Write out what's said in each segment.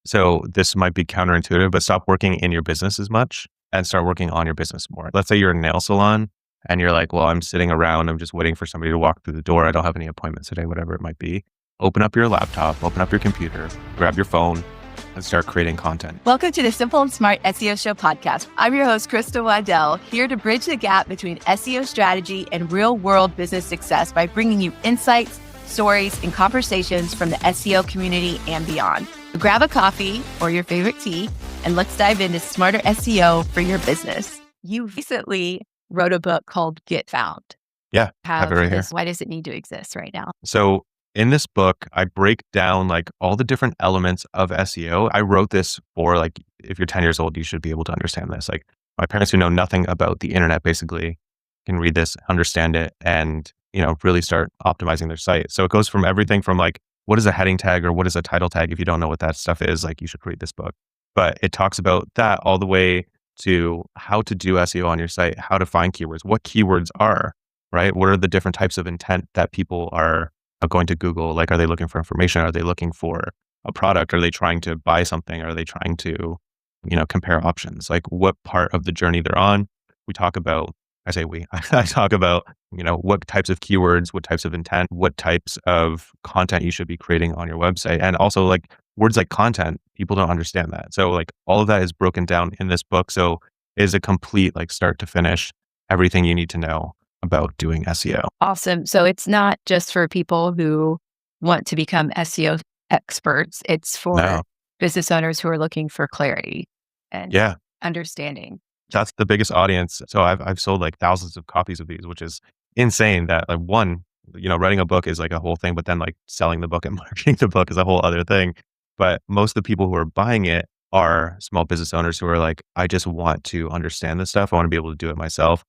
So this might be counterintuitive, but stop working in your business as much and start working on your business more. Let's say you're a nail salon and you're like, well, I'm sitting around, I'm just waiting for somebody to walk through the door. I don't have any appointments today, whatever it might be. Open up your laptop, open up your computer, grab your phone and start creating content. Welcome to the Simple and Smart SEO Show podcast. I'm your host, Krista Waddell, here to bridge the gap between SEO strategy and real-world business success by bringing you insights, stories, and conversations from the SEO community and beyond. So grab a coffee or your favorite tea, and let's dive into smarter SEO for your business. You recently wrote a book called Get Found. Yeah, I have it right here. Why does it need to exist right now? So in this book, I break down like all the different elements of SEO. I wrote this for like, if you're 10 years old, you should be able to understand this. Like my parents who know nothing about the internet basically can read this, understand it, and really start optimizing their site. So it goes from everything from like, what is a heading tag or what is a title tag? If you don't know what that stuff is, like you should read this book. But it talks about that all the way to how to do SEO on your site, how to find keywords, what keywords are, right? What are the different types of intent that people are going to Google? Like, are they looking for information? Are they looking for a product? Are they trying to buy something? Are they trying to, compare options? Like what part of the journey they're on? We talk about, I talk about, what types of keywords, what types of intent, what types of content you should be creating on your website. And also like words like content, people don't understand that. So like all of that is broken down in this book. So it is a complete like start to finish, everything you need to know about doing SEO. Awesome. So it's not just for people who want to become SEO experts. It's for business owners who are looking for clarity and understanding. That's the biggest audience. So I've sold like thousands of copies of these, which is insane that like one, writing a book is like a whole thing, but then like selling the book and marketing the book is a whole other thing. But most of the people who are buying it are small business owners who are like, I just want to understand this stuff. I want to be able to do it myself.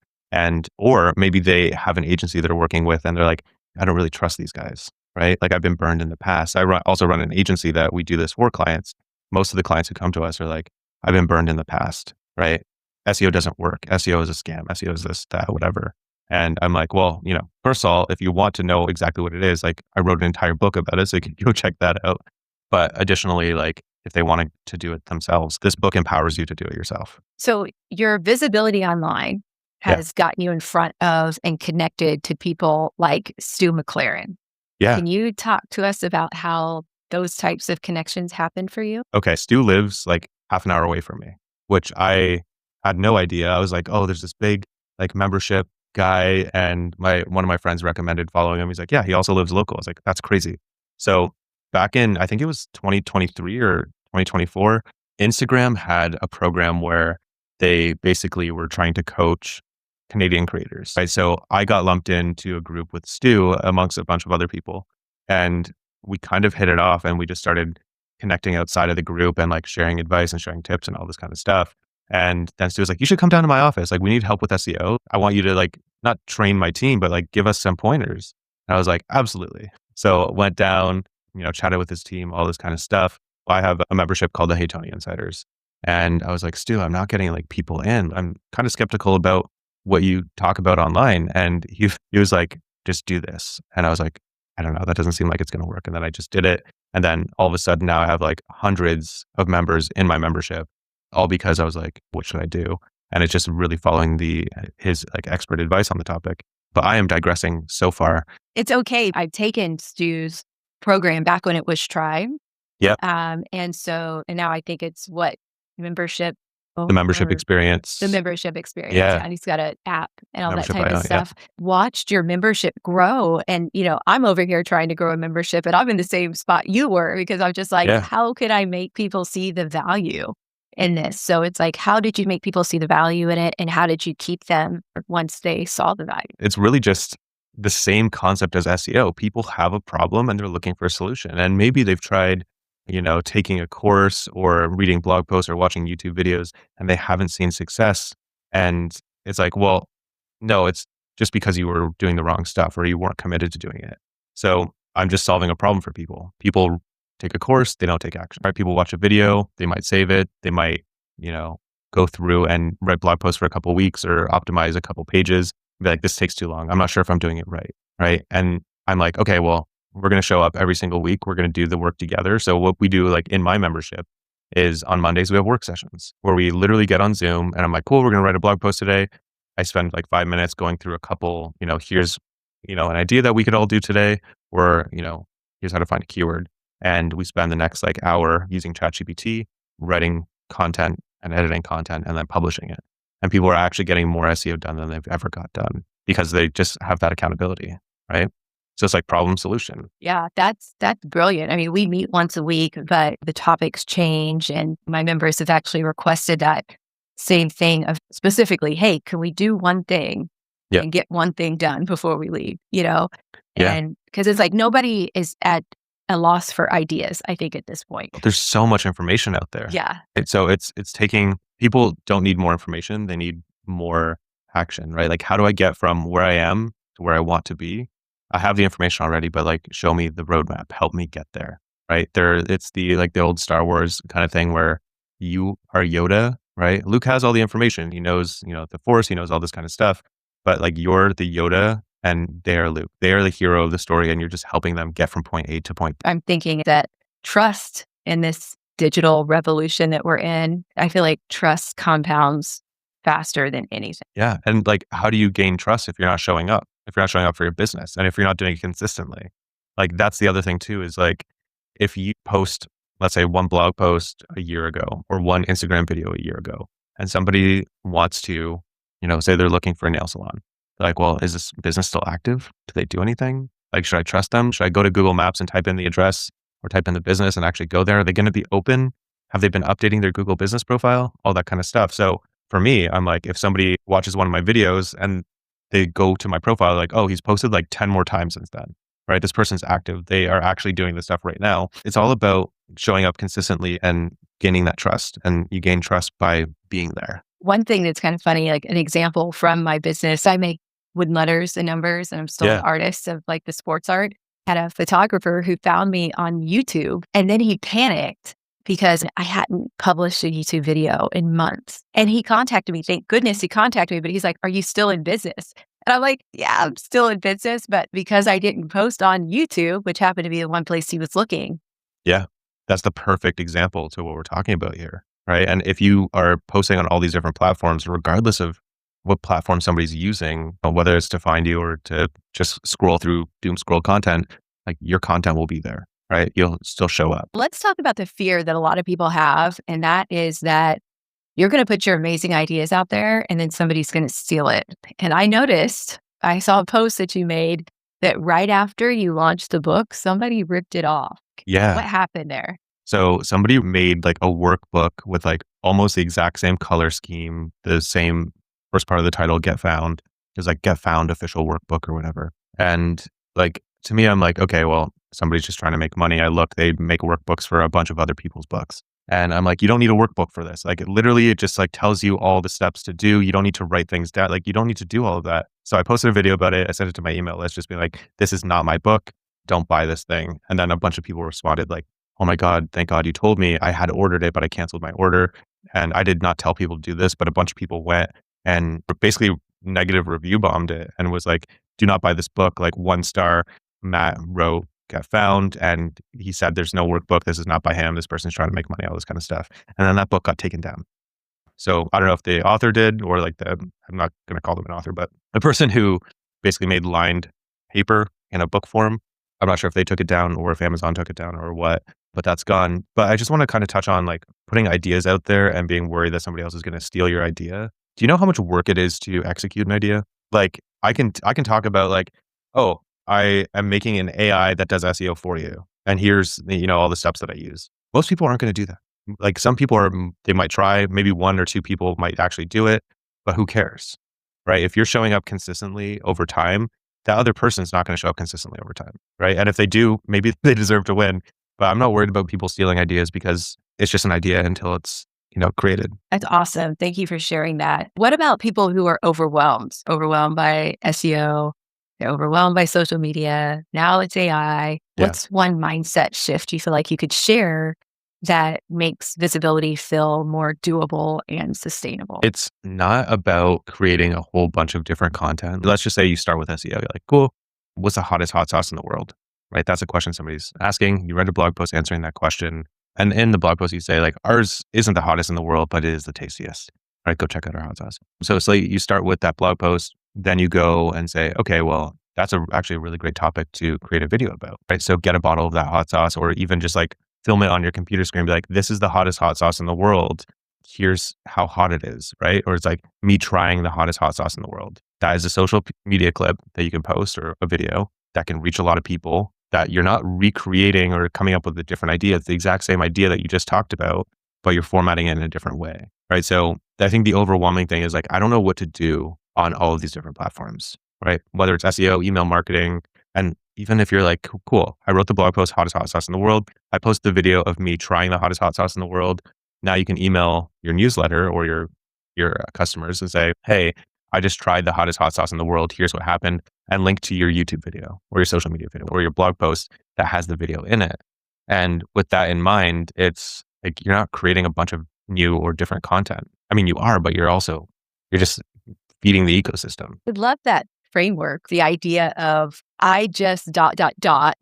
Or maybe they have an agency they're working with and they're like, I don't really trust these guys, right? Like I've been burned in the past. I also run an agency that we do this for clients. Most of the clients who come to us are like, I've been burned in the past, right? SEO doesn't work. SEO is a scam. SEO is this, that, whatever. And I'm like, well, first of all, if you want to know exactly what it is, like I wrote an entire book about it, so you can go check that out. But additionally, like if they wanted to do it themselves, this book empowers you to do it yourself. So your visibility online has gotten you in front of and connected to people like Stu McLaren. Yeah. Can you talk to us about how those types of connections happen for you? Okay. Stu lives like half an hour away from me, which I had no idea. I was like, oh, there's this big like membership guy. And one of my friends recommended following him. He's like, yeah, he also lives local. I was like, that's crazy. So back in, I think it was 2023 or 2024, Instagram had a program where they basically were trying to coach Canadian creators, right? So I got lumped into a group with Stu amongst a bunch of other people. And we kind of hit it off and we just started connecting outside of the group and like sharing advice and sharing tips and all this kind of stuff. And then Stu was like, you should come down to my office. Like we need help with SEO. I want you to like, not train my team, but like give us some pointers. And I was like, absolutely. So went down, chatted with his team, all this kind of stuff. I have a membership called the Hey Tony Insiders. And I was like, Stu, I'm not getting like people in. I'm kind of skeptical about what you talk about online. And he was like, just do this. And I was like, I don't know, that doesn't seem like it's going to work. And then I just did it. And then all of a sudden now I have like hundreds of members in my membership, all because I was like, what should I do? And it's just really following his like expert advice on the topic. But I am digressing so far. It's okay. I've taken Stu's program back when it was Tribe. Yeah. And now I think it's membership. The membership experience. The membership experience. Yeah. And he's got an app and all Membership that type of IO, stuff. Watched your membership grow. And, I'm over here trying to grow a membership and I'm in the same spot you were because I'm just like, how could I make people see the value in this? So it's like, how did you make people see the value in it? And how did you keep them once they saw the value? It's really just the same concept as SEO. People have a problem and they're looking for a solution. And maybe they've tried taking a course or reading blog posts or watching YouTube videos and they haven't seen success. And it's like, well, no, it's just because you were doing the wrong stuff or you weren't committed to doing it. So I'm just solving a problem for people. People take a course, they don't take action, right? People watch a video, they might save it. They might, go through and write blog posts for a couple of weeks or optimize a couple pages. Be like, this takes too long. I'm not sure if I'm doing it right. Right. And I'm like, okay, well, we're going to show up every single week. We're going to do the work together. So what we do like in my membership is on Mondays, we have work sessions where we literally get on Zoom and I'm like, cool, we're going to write a blog post today. I spend like 5 minutes going through a couple, here's, an idea that we could all do today, or, here's how to find a keyword. And we spend the next like hour using ChatGPT, writing content and editing content and then publishing it. And people are actually getting more SEO done than they've ever got done because they just have that accountability, right? So it's like problem solution. Yeah, that's brilliant. I mean, we meet once a week, but the topics change, and my members have actually requested that same thing of specifically, hey, can we do one thing Yeah. and get one thing done before we leave? Yeah. And because it's like nobody is at a loss for ideas, I think, at this point. There's so much information out there. Yeah. So it's taking, people don't need more information. They need more action, right? Like, how do I get from where I am to where I want to be? I have the information already, but like, show me the roadmap, help me get there, right? It's the old Star Wars kind of thing where you are Yoda, right? Luke has all the information. He knows, the Force, he knows all this kind of stuff, but like, you're the Yoda and they are Luke. They are the hero of the story, and you're just helping them get from point A to point B. I'm thinking that trust in this digital revolution that we're in, I feel like trust compounds faster than anything. Yeah. And like, how do you gain trust if you're not showing up? If you're not showing up for your business and if you're not doing it consistently? Like, that's the other thing too, is like, if you post, let's say, one blog post a year ago or one Instagram video a year ago, and somebody wants to, say they're looking for a nail salon. They're like, well, is this business still active? Do they do anything? Like, should I trust them? Should I go to Google Maps and type in the address or type in the business and actually go there? Are they going to be open? Have they been updating their Google business profile? All that kind of stuff. So for me, I'm like, if somebody watches one of my videos and they go to my profile, like, oh, he's posted like 10 more times since then, right? This person's active. They are actually doing this stuff right now. It's all about showing up consistently and gaining that trust. And you gain trust by being there. One thing that's kind of funny, like an example from my business, I make wooden letters and numbers, and I'm still an artist of like the sports art. Had a photographer who found me on YouTube, and then he panicked because I hadn't published a YouTube video in months. And he contacted me. Thank goodness he contacted me, but he's like, are you still in business? And I'm like, yeah, I'm still in business, but because I didn't post on YouTube, which happened to be the one place he was looking. Yeah, that's the perfect example to what we're talking about here, right? And if you are posting on all these different platforms, regardless of what platform somebody's using, whether it's to find you or to just scroll through doom scroll content, like, your content will be there, right? You'll still show up. Let's talk about the fear that a lot of people have. And that is that you're going to put your amazing ideas out there and then somebody's going to steal it. And I saw a post that you made that right after you launched the book, somebody ripped it off. Yeah. What happened there? So somebody made like a workbook with like almost the exact same color scheme, the same first part of the title, Get Found. It was like Get Found Official Workbook or whatever. And like, to me, I'm like, okay, well, somebody's just trying to make money. I look, they make workbooks for a bunch of other people's books. And I'm like, you don't need a workbook for this. Like, it just like tells you all the steps to do. You don't need to write things down. Like, you don't need to do all of that. So I posted a video about it. I sent it to my email list, just being like, this is not my book. Don't buy this thing. And then a bunch of people responded like, oh my God, thank God you told me. I had ordered it, but I canceled my order. And I did not tell people to do this, but a bunch of people went and basically negative review bombed it and was like, do not buy this book. Like, 1 star, Matt wrote Get Found, and he said there's no workbook. This is not by him. This person's trying to make money, all this kind of stuff. And then that book got taken down. So I don't know if the author did, or like I'm not going to call them an author, but the person who basically made lined paper in a book form, I'm not sure if they took it down or if Amazon took it down or what, but that's gone. But I just want to kind of touch on like putting ideas out there and being worried that somebody else is going to steal your idea. Do you know how much work it is to execute an idea? Like, I can talk about like, oh, I am making an AI that does SEO for you, and here's all the steps that I use. Most people aren't going to do that. Like, some people they might try, maybe 1 or 2 people might actually do it, but who cares, right? If you're showing up consistently over time, that other person's not going to show up consistently over time, right? And if they do, maybe they deserve to win. But I'm not worried about people stealing ideas because it's just an idea until it's created. That's awesome. Thank you for sharing that. What about people who are overwhelmed by SEO? They're overwhelmed by social media. Now it's AI. Yeah. What's one mindset shift you feel like you could share that makes visibility feel more doable and sustainable? It's not about creating a whole bunch of different content. Let's just say you start with SEO. You're like, cool, what's the hottest hot sauce in the world? Right? That's a question somebody's asking. You read a blog post answering that question. And in the blog post, you say like, ours isn't the hottest in the world, but it is the tastiest. Right? Go check out our hot sauce. So it's like you start with that blog post, then you go and say, okay, well, that's actually a really great topic to create a video about, right? So get a bottle of that hot sauce, or even just like film it on your computer screen, be like, this is the hottest hot sauce in the world. Here's how hot it is, right? Or it's like me trying the hottest hot sauce in the world. That is a social media clip that you can post, or a video that can reach a lot of people, that you're not recreating or coming up with a different idea. It's the exact same idea that you just talked about, but you're formatting it in a different way, right? So I think the overwhelming thing is like, I don't know what to do on all of these different platforms, right? Whether it's SEO, email marketing, and even if you're like, cool, I wrote the blog post, hottest hot sauce in the world. I posted the video of me trying the hottest hot sauce in the world. Now you can email your newsletter or your customers and say, hey, I just tried the hottest hot sauce in the world. Here's what happened, and link to your YouTube video or your social media video or your blog post that has the video in it. And with that in mind, it's like you're not creating a bunch of new or different content. I mean, you are, but you're just feeding the ecosystem. I love that framework, the idea of I just ...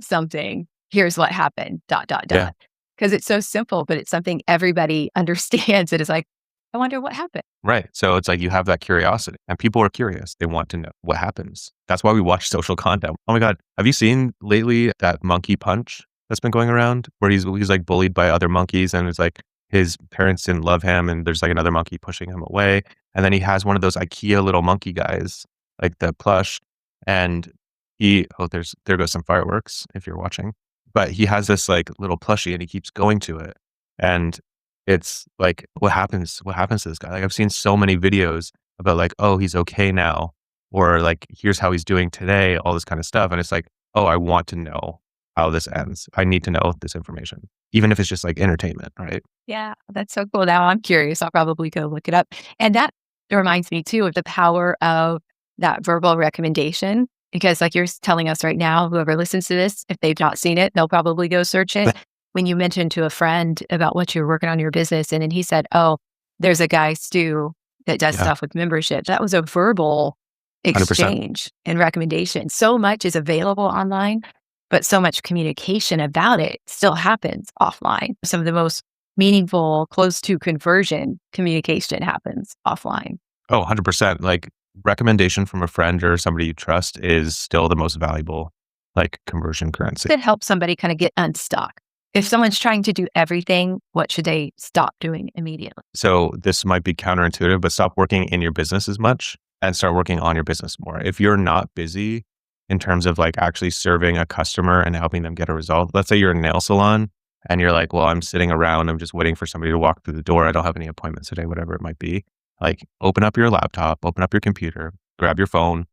something. Here's what happened ... Yeah. Because it's so simple, but it's something everybody understands. It is like, I wonder what happened. Right. So it's like you have that curiosity, and people are curious. They want to know what happens. That's why we watch social content. Oh my God. Have you seen lately that monkey punch that's been going around, where he's like bullied by other monkeys, and it's like his parents didn't love him, and there's like another monkey pushing him away. And then he has one of those IKEA little monkey guys, like the plush, and there goes some fireworks if you're watching. But he has this like little plushie, and he keeps going to it. And it's like, what happens to this guy? Like, I've seen so many videos about like, oh, he's okay now, or like, here's how he's doing today, all this kind of stuff. And it's like, oh, I want to know how this ends. I need to know this information, even if it's just like entertainment, right? Yeah, that's so cool. Now I'm curious. I'll probably go look it up. And that reminds me too of the power of that verbal recommendation, because like you're telling us right now, whoever listens to this, if they've not seen it, they'll probably go search it. When you mentioned to a friend about what you're working on your business, and then he said, oh, there's a guy, Stu, that does stuff with membership. That was a verbal 100%. exchange and recommendation. So much is available online, but so much communication about it still happens offline. Some of the most meaningful, close to conversion communication happens offline. Oh, 100%. Like, recommendation from a friend or somebody you trust is still the most valuable like conversion currency. That helps somebody kind of get unstuck. If someone's trying to do everything, what should they stop doing immediately? So this might be counterintuitive, but stop working in your business as much and start working on your business more. If you're not busy in terms of like actually serving a customer and helping them get a result, let's say you're a nail salon and you're like, well, I'm sitting around, I'm just waiting for somebody to walk through the door. I don't have any appointments today, whatever it might be. Like, open up your laptop, open up your computer, grab your phone,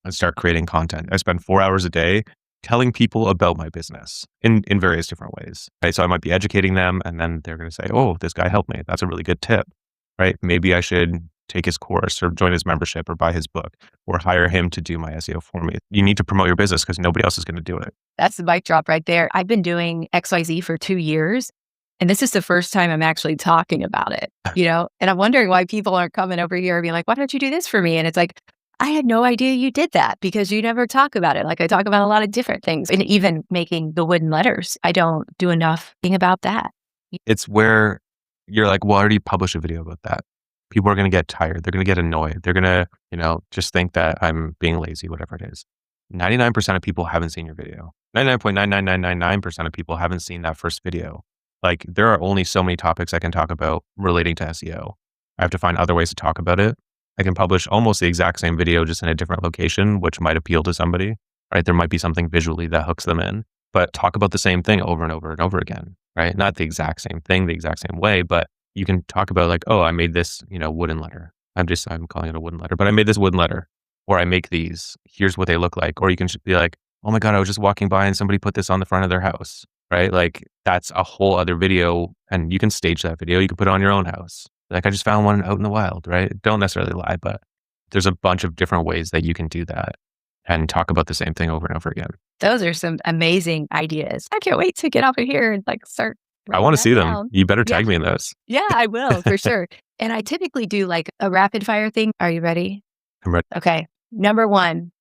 and start creating content. I spend 4 hours a day telling people about my business in various different ways, right? So I might be educating them, and then they're going to say, oh, this guy helped me. That's a really good tip, right? Maybe I should take his course or join his membership or buy his book or hire him to do my SEO for me. You need to promote your business because nobody else is going to do it. That's the mic drop right there. I've been doing XYZ for 2 years, and this is the first time I'm actually talking about it, and I'm wondering why people aren't coming over here and being like, why don't you do this for me? And it's like, I had no idea you did that because you never talk about it. Like, I talk about a lot of different things, and even making the wooden letters. I don't do enough thing about that. It's where you're like, well, I already published a video about that. People are going to get tired. They're going to get annoyed. They're going to, just think that I'm being lazy, whatever it is. 99% of people haven't seen your video. 99.99999% of people haven't seen that first video. Like, there are only so many topics I can talk about relating to SEO. I have to find other ways to talk about it. I can publish almost the exact same video, just in a different location, which might appeal to somebody, right? There might be something visually that hooks them in, but talk about the same thing over and over and over again, right? Not the exact same thing, the exact same way, but you can talk about like, oh, I made this, wooden letter. I'm calling it a wooden letter, but I made this wooden letter, or I make these, here's what they look like. Or you can be like, oh my God, I was just walking by and somebody put this on the front of their house, right? Like, that's a whole other video, and you can stage that video. You can put it on your own house. Like, I just found one out in the wild, right? Don't necessarily lie, but there's a bunch of different ways that you can do that and talk about the same thing over and over again. Those are some amazing ideas. I can't wait to get over here and start. I want to see them. You better tag me in those. Yeah, I will for sure. And I typically do like a rapid fire thing. Are you ready? I'm ready. Okay. Number one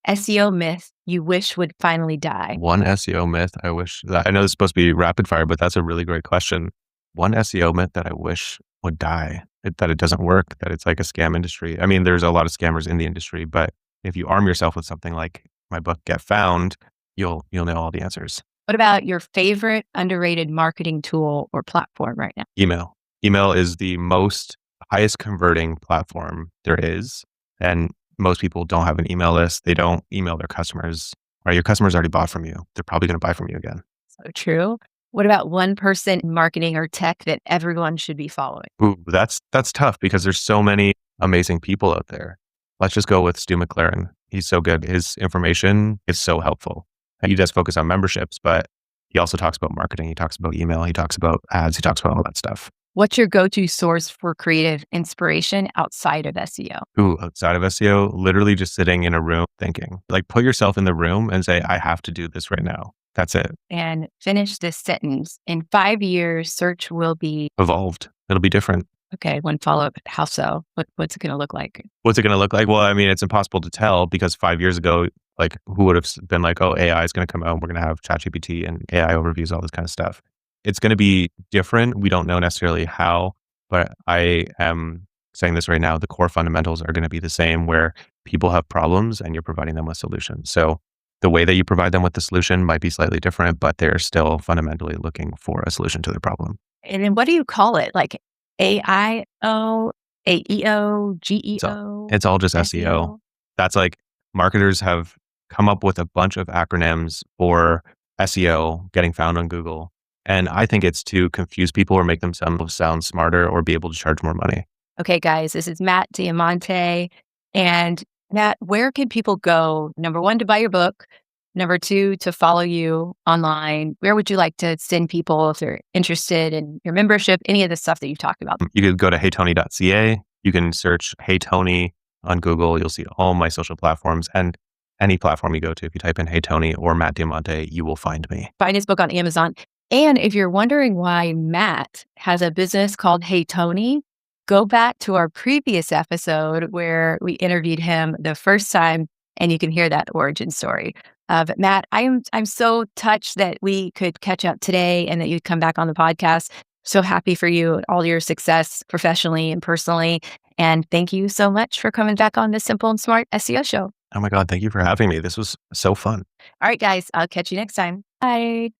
SEO myth you wish would finally die? One SEO myth I wish that I know this is supposed to be rapid fire, but that's a really great question. One SEO myth that I wish would die, that it doesn't work, that it's like a scam industry. I mean, there's a lot of scammers in the industry, but if you arm yourself with something like my book, Get Found, you'll know all the answers. What about your favorite underrated marketing tool or platform right now? Email. Email is the most highest converting platform there is. And most people don't have an email list. They don't email their customers. Right? Your customers already bought from you. They're probably going to buy from you again. So true. What about one person in marketing or tech that everyone should be following? Ooh, that's tough because there's so many amazing people out there. Let's just go with Stu McLaren. He's so good. His information is so helpful. And he does focus on memberships, but he also talks about marketing. He talks about email. He talks about ads. He talks about all that stuff. What's your go-to source for creative inspiration outside of SEO? Ooh, outside of SEO, literally just sitting in a room thinking. Like put yourself in the room and say, I have to do this right now. That's it. And finish this sentence. In 5 years, search will be Evolved. It'll be different. okay. One follow-up. How so? What's it going to look like? What's it going to look like? Well, I mean, it's impossible to tell because 5 years ago, like who would have been like, oh, AI is going to come out. We're going to have ChatGPT and AI overviews, all this kind of stuff. It's going to be different. We don't know necessarily how, but I am saying this right now. The core fundamentals are going to be the same where people have problems and you're providing them with solutions. So the way that you provide them with the solution might be slightly different, but they're still fundamentally looking for a solution to their problem. And then what do you call it? Like AIO, AEO, GEO? It's all just SEO. That's like marketers have come up with a bunch of acronyms for SEO, getting found on Google. And I think it's to confuse people or make themselves sound smarter or be able to charge more money. Okay, guys, this is Matt Diamante. And Matt, where can people go? Number one, to buy your book. Number two, to follow you online. Where would you like to send people if they're interested in your membership, any of the stuff that you've talked about? You could go to heytony.ca. You can search Hey Tony on Google. You'll see all my social platforms and any platform you go to. If you type in Hey Tony or Matt Diamante, you will find me. Find his book on Amazon. And if you're wondering why Matt has a business called Hey Tony, go back to our previous episode where we interviewed him the first time, and you can hear that origin story. But Matt, I'm so touched that we could catch up today and that you'd come back on the podcast. So happy for you, all your success professionally and personally. And thank you so much for coming back on the Simple and Smart SEO show. Oh my God, thank you for having me. This was so fun. All right, guys, I'll catch you next time. Bye.